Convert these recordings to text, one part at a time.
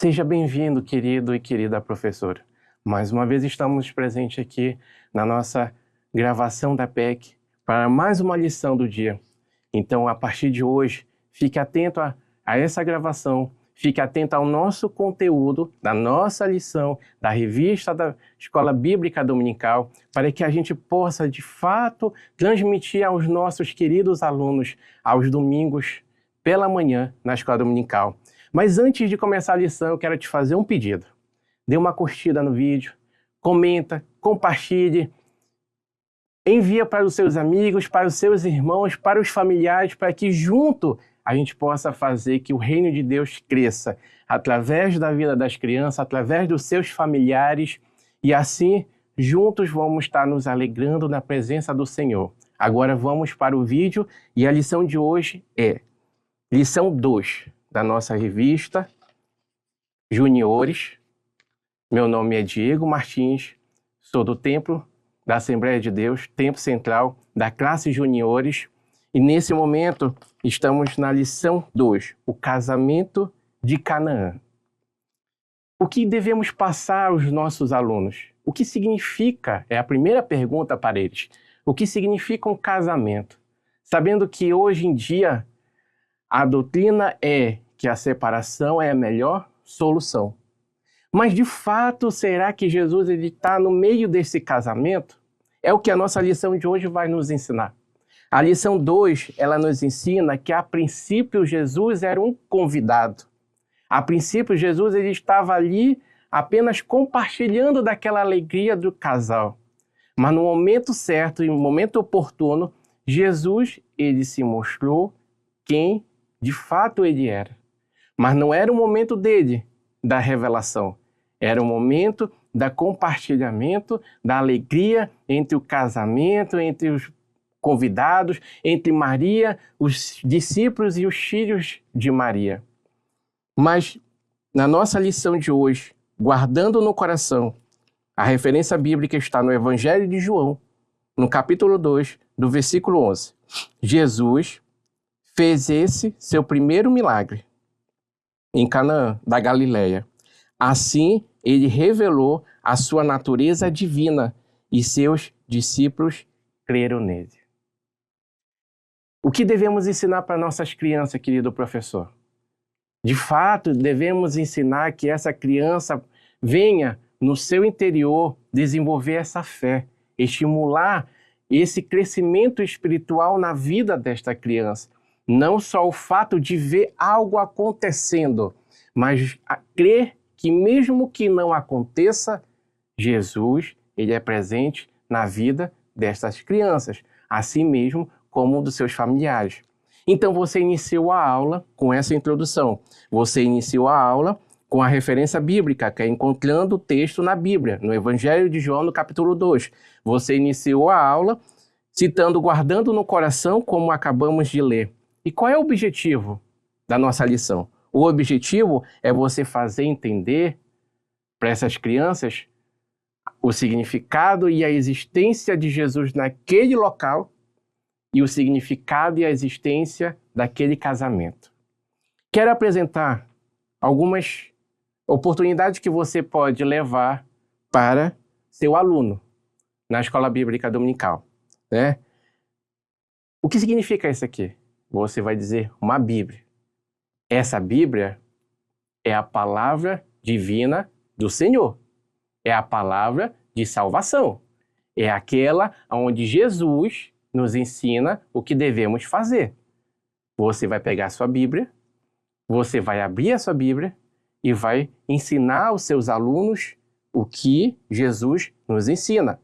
Seja bem-vindo, querido e querida professora. Mais uma vez estamos presentes aqui na nossa gravação da PEC para mais uma lição do dia. Então, a partir de hoje, fique atento a essa gravação, fique atento ao nosso conteúdo, da nossa lição, da revista da Escola Bíblica Dominical, para que a gente possa, de fato, transmitir aos nossos queridos alunos, aos domingos, pela manhã, na Escola Dominical. Mas antes de começar a lição, eu quero te fazer um pedido. Dê uma curtida no vídeo, comenta, compartilhe, envia para os seus amigos, para os seus irmãos, para os familiares, para que junto a gente possa fazer que o reino de Deus cresça através da vida das crianças, através dos seus familiares, e assim juntos vamos estar nos alegrando na presença do Senhor. Agora vamos para o vídeo e a lição de hoje é lição 2. Da nossa revista Juniores. Meu nome é Diego Martins, sou do Templo da Assembleia de Deus, Templo Central da classe Juniores, e nesse momento estamos na lição 2, o casamento de Canaã. O que devemos passar aos nossos alunos? O que significa, é a primeira pergunta para eles, o que significa um casamento? Sabendo que hoje em dia a doutrina é que a separação é a melhor solução. Mas, de fato, será que Jesus está no meio desse casamento? É o que a nossa lição de hoje vai nos ensinar. A lição 2, ela nos ensina que, a princípio, Jesus era um convidado. A princípio, Jesus ele estava ali apenas compartilhando daquela alegria do casal. Mas, no momento certo e no momento oportuno, Jesus ele se mostrou quem de fato ele era. Mas não era o momento dele, da revelação. Era o momento do compartilhamento, da alegria entre o casamento, entre os convidados, entre Maria, os discípulos e os filhos de Maria. Mas, na nossa lição de hoje, guardando no coração, a referência bíblica está no Evangelho de João, no capítulo 2, do versículo 11. Jesus fez esse seu primeiro milagre em Canaã, da Galileia. Assim, ele revelou a sua natureza divina e seus discípulos creram nele. O que devemos ensinar para nossas crianças, querido professor? De fato, devemos ensinar que essa criança venha no seu interior desenvolver essa fé, estimular esse crescimento espiritual na vida desta criança. Não só o fato de ver algo acontecendo, mas crer que mesmo que não aconteça, Jesus ele é presente na vida destas crianças, assim mesmo como dos seus familiares. Então você iniciou a aula com essa introdução. Você iniciou a aula com a referência bíblica, que é encontrando o texto na Bíblia, no Evangelho de João, no capítulo 2. Você iniciou a aula citando, guardando no coração, como acabamos de ler. E qual é o objetivo da nossa lição? O objetivo é você fazer entender para essas crianças o significado e a existência de Jesus naquele local e o significado e a existência daquele casamento. Quero apresentar algumas oportunidades que você pode levar para seu aluno na Escola Bíblica Dominical, né? O que significa isso aqui? Você vai dizer uma Bíblia. Essa Bíblia é a palavra divina do Senhor. É a palavra de salvação. É aquela onde Jesus nos ensina o que devemos fazer. Você vai pegar a sua Bíblia, você vai abrir a sua Bíblia e vai ensinar aos seus alunos o que Jesus nos ensina.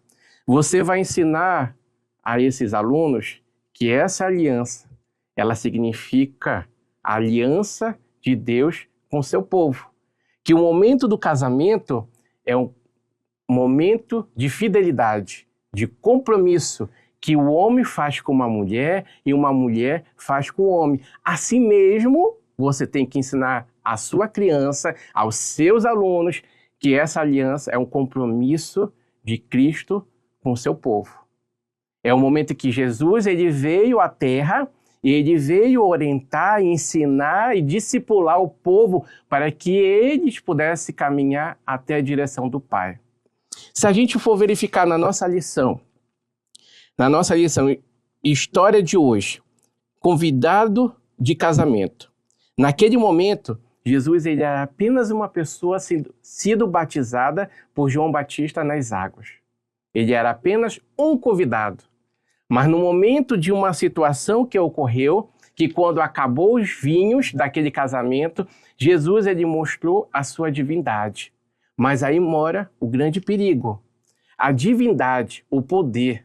Você vai ensinar a esses alunos que essa aliança ela significa a aliança de Deus com seu povo. Que o momento do casamento é um momento de fidelidade, de compromisso, que o homem faz com uma mulher e uma mulher faz com o homem. Assim mesmo, você tem que ensinar à sua criança, aos seus alunos, que essa aliança é um compromisso de Cristo com o seu povo. É o momento que Jesus ele veio à Terra E ele veio orientar, ensinar e discipular o povo para que eles pudessem caminhar até a direção do Pai. Se a gente for verificar na nossa lição história de hoje, convidado de casamento. Naquele momento, Jesus ele era apenas uma pessoa sido batizada por João Batista nas águas. Ele era apenas um convidado. Mas no momento de uma situação que ocorreu, que quando acabou os vinhos daquele casamento, Jesus ele mostrou a sua divindade. Mas aí mora o grande perigo. A divindade, o poder.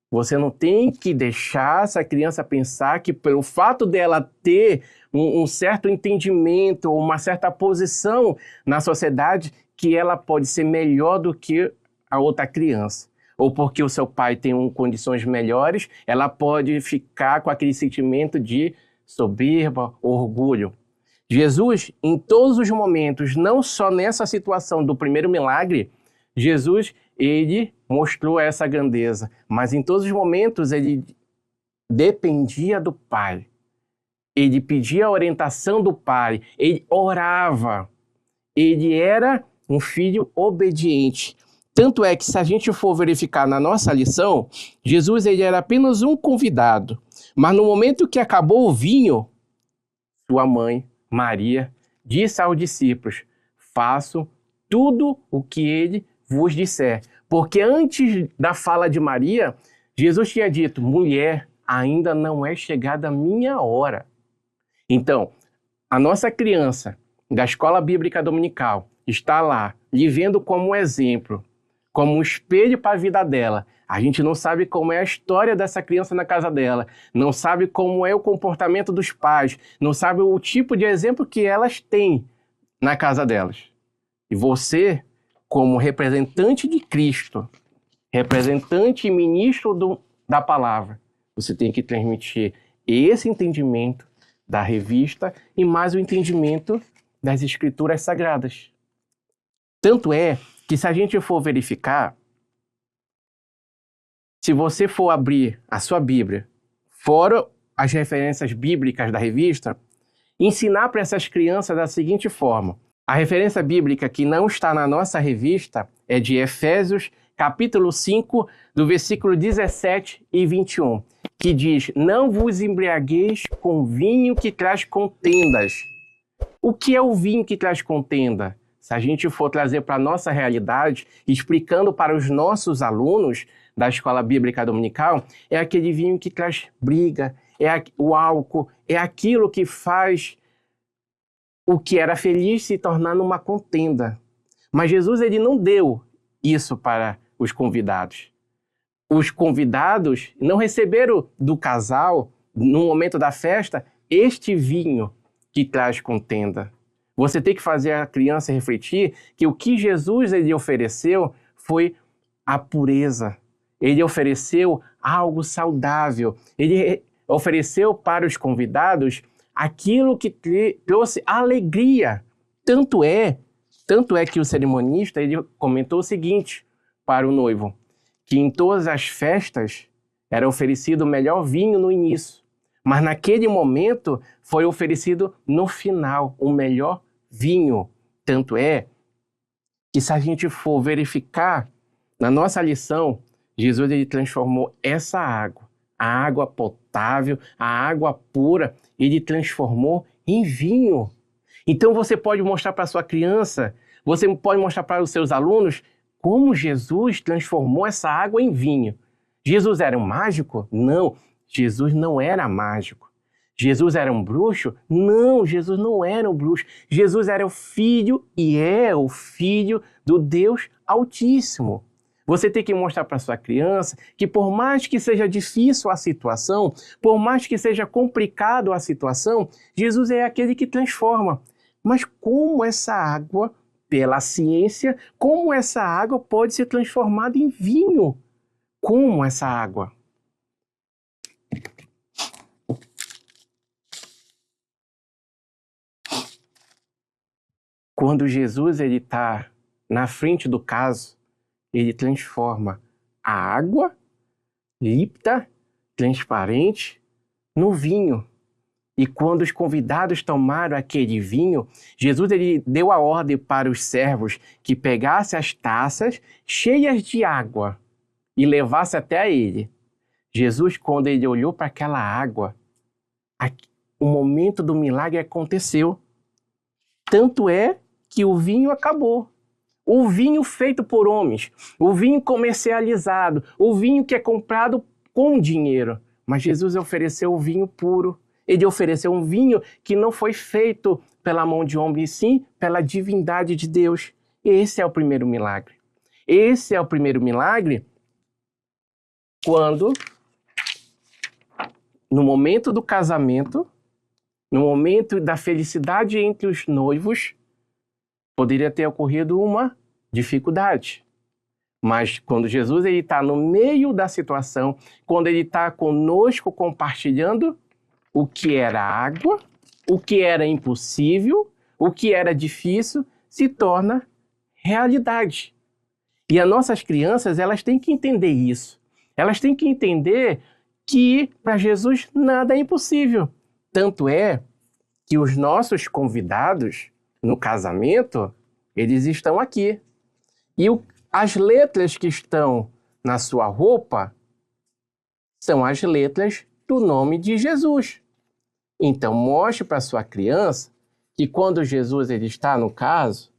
Você não tem que deixar essa criança pensar que pelo fato dela ter um certo entendimento ou uma certa posição na sociedade, que ela pode ser melhor do que a outra criança. Ou porque o seu pai tem condições melhores, ela pode ficar com aquele sentimento de soberba, orgulho. Jesus, em todos os momentos, não só nessa situação do primeiro milagre, Jesus, ele mostrou essa grandeza, mas em todos os momentos ele dependia do Pai. Ele pedia a orientação do Pai, ele orava. Ele era um filho obediente. Tanto é que se a gente for verificar na nossa lição, Jesus ele era apenas um convidado. Mas no momento que acabou o vinho, sua mãe, Maria, disse aos discípulos, façam tudo o que ele vos disser. Porque antes da fala de Maria, Jesus tinha dito, mulher, ainda não é chegada a minha hora. Então, a nossa criança da escola bíblica dominical está lá, lhe vendo como exemplo, como um espelho para a vida dela. A gente não sabe como é a história dessa criança na casa dela, não sabe como é o comportamento dos pais, não sabe o tipo de exemplo que elas têm na casa delas. E você, como representante de Cristo, representante e ministro da palavra, você tem que transmitir esse entendimento da revista e mais o entendimento das escrituras sagradas. Tanto é que se a gente for verificar, se você for abrir a sua Bíblia, fora as referências bíblicas da revista, ensinar para essas crianças da seguinte forma. A referência bíblica que não está na nossa revista é de Efésios, capítulo 5, do versículo 17 e 21, que diz, não vos embriagueis com vinho que traz contendas. O que é o vinho que traz contenda? Se a gente for trazer para a nossa realidade, explicando para os nossos alunos da escola bíblica dominical, é aquele vinho que traz briga, é o álcool, é aquilo que faz o que era feliz se tornar numa contenda. Mas Jesus ele não deu isso para os convidados. Os convidados não receberam do casal, no momento da festa, este vinho que traz contenda. Você tem que fazer a criança refletir que o que Jesus ele ofereceu foi a pureza. Ele ofereceu algo saudável. Ele ofereceu para os convidados aquilo que trouxe alegria. Tanto é que o cerimonista ele comentou o seguinte para o noivo, que em todas as festas era oferecido o melhor vinho no início, mas naquele momento foi oferecido no final o melhor vinho. Tanto é que se a gente for verificar na nossa lição, Jesus ele transformou essa água, a água potável, a água pura, ele transformou em vinho. Então você pode mostrar para a sua criança, você pode mostrar para os seus alunos como Jesus transformou essa água em vinho. Jesus era um mágico? Não, Jesus não era mágico. Jesus era um bruxo? Não, Jesus não era um bruxo. Jesus era o filho e é o filho do Deus Altíssimo. Você tem que mostrar para sua criança que por mais que seja difícil a situação, por mais que seja complicado a situação, Jesus é aquele que transforma. Mas como essa água, pela ciência, como essa água pode ser transformada em vinho? Como essa água? Quando Jesus está na frente do caso, ele transforma a água límpida, transparente, no vinho. E quando os convidados tomaram aquele vinho, Jesus ele deu a ordem para os servos que pegassem as taças cheias de água e levassem até ele. Jesus, quando ele olhou para aquela água, o momento do milagre aconteceu. Tanto é que o vinho acabou. O vinho feito por homens, o vinho comercializado, o vinho que é comprado com dinheiro. Mas Jesus ofereceu o vinho puro. Ele ofereceu um vinho que não foi feito pela mão de homem, e sim pela divindade de Deus. Esse é o primeiro milagre. Esse é o primeiro milagre quando, no momento do casamento, no momento da felicidade entre os noivos, poderia ter ocorrido uma dificuldade. Mas quando Jesus está no meio da situação, quando ele está conosco compartilhando o que era água, o que era impossível, o que era difícil, se torna realidade. E as nossas crianças, elas têm que entender isso. Elas têm que entender que para Jesus nada é impossível. Tanto é que os nossos convidados no casamento, eles estão aqui. E as letras que estão na sua roupa são as letras do nome de Jesus. Então, mostre para sua criança que quando Jesus ele está no caso,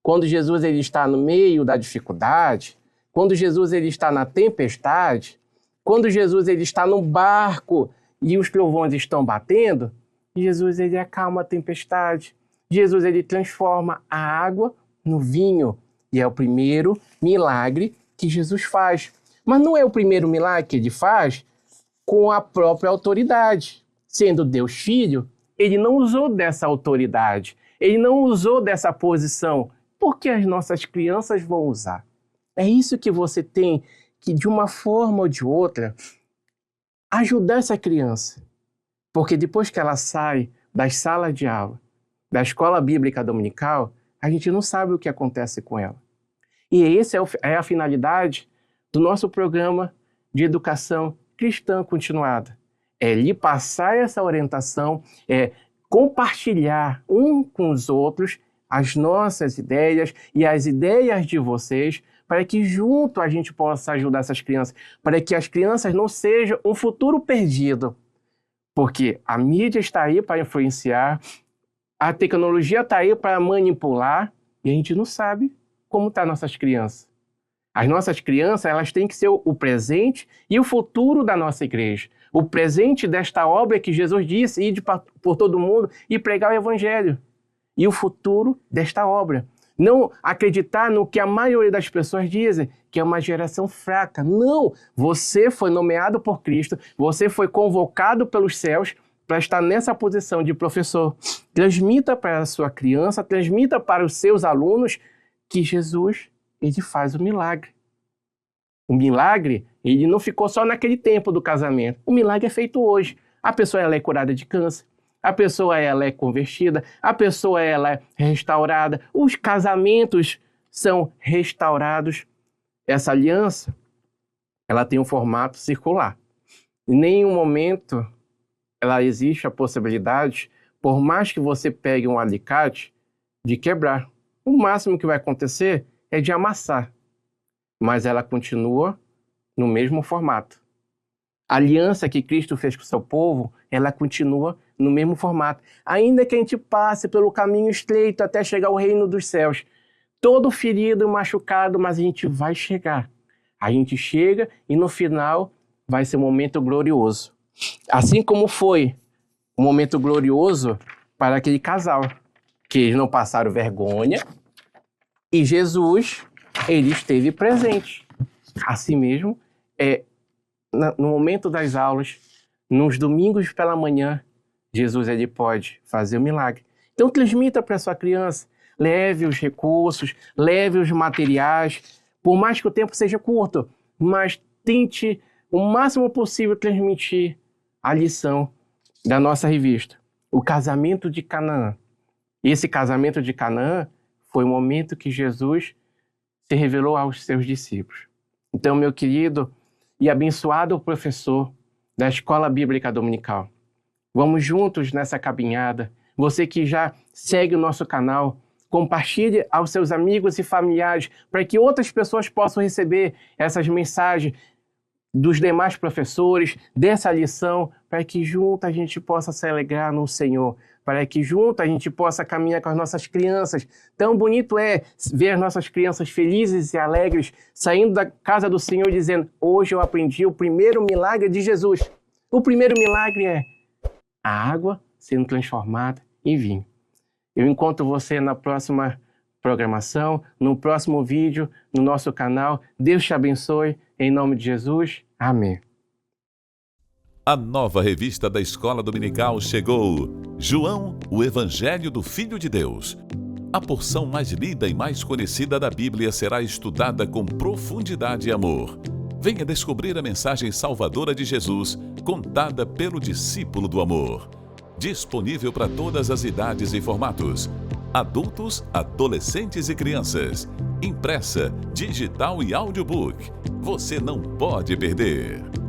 quando Jesus ele está no meio da dificuldade, quando Jesus ele está na tempestade, quando Jesus ele está no barco e os trovões estão batendo, Jesus ele acalma a tempestade. Jesus ele transforma a água no vinho. E é o primeiro milagre que Jesus faz. Mas não é o primeiro milagre que ele faz com a própria autoridade. Sendo Deus Filho, ele não usou dessa autoridade. Ele não usou dessa posição. Porque as nossas crianças vão usar. É isso que você tem que, de uma forma ou de outra, ajudar essa criança. Porque depois que ela sai das salas de aula, da escola bíblica dominical, a gente não sabe o que acontece com ela. E essa é a finalidade do nosso programa de educação cristã continuada. É lhe passar essa orientação, é compartilhar um com os outros as nossas ideias e as ideias de vocês, para que junto a gente possa ajudar essas crianças, para que as crianças não sejam um futuro perdido. Porque a mídia está aí para influenciar, a tecnologia está aí para manipular, e a gente não sabe como estão nossas crianças. As nossas crianças, elas têm que ser o presente e o futuro da nossa igreja. O presente desta obra que Jesus disse, ir por todo mundo e pregar o evangelho. E o futuro desta obra. Não acreditar no que a maioria das pessoas dizem, que é uma geração fraca. Não! Você foi nomeado por Cristo, você foi convocado pelos céus para estar nessa posição de professor. Transmita para a sua criança, transmita para os seus alunos que Jesus, ele faz o milagre. O milagre, ele não ficou só naquele tempo do casamento. O milagre é feito hoje. A pessoa ela é curada de câncer, a pessoa ela é convertida, a pessoa ela é restaurada, os casamentos são restaurados. Essa aliança, ela tem um formato circular. Em nenhum momento ela existe a possibilidade, por mais que você pegue um alicate, de quebrar. O máximo que vai acontecer é de amassar, mas ela continua no mesmo formato. A aliança que Cristo fez com o seu povo, ela continua no mesmo formato. Ainda que a gente passe pelo caminho estreito até chegar ao reino dos céus, todo ferido, machucado, mas a gente vai chegar. A gente chega e no final vai ser um momento glorioso. Assim como foi um momento glorioso para aquele casal, que eles não passaram vergonha e Jesus, ele esteve presente. Assim mesmo, no momento das aulas, nos domingos pela manhã, Jesus ele pode fazer o milagre. Então transmita para a sua criança, leve os recursos, leve os materiais, por mais que o tempo seja curto, mas tente o máximo possível transmitir a lição da nossa revista, o casamento de Canaã. Esse casamento de Canaã foi o momento que Jesus se revelou aos seus discípulos. Então, meu querido e abençoado professor, da Escola Bíblica Dominical. Vamos juntos nessa caminhada. Você que já segue o nosso canal, compartilhe aos seus amigos e familiares para que outras pessoas possam receber essas mensagens dos demais professores, dessa lição, para que junto a gente possa se alegrar no Senhor, para que junto a gente possa caminhar com as nossas crianças. Tão bonito é ver as nossas crianças felizes e alegres, saindo da casa do Senhor dizendo: hoje eu aprendi o primeiro milagre de Jesus. O primeiro milagre é a água sendo transformada em vinho. Eu encontro você na próxima programação, no próximo vídeo, no nosso canal. Deus te abençoe, em nome de Jesus. Amém. A nova revista da Escola Dominical chegou. João, o Evangelho do Filho de Deus. A porção mais lida e mais conhecida da Bíblia será estudada com profundidade e amor. Venha descobrir a mensagem salvadora de Jesus, contada pelo discípulo do amor. Disponível para todas as idades e formatos. Adultos, adolescentes e crianças. Impressa, digital e audiobook. Você não pode perder.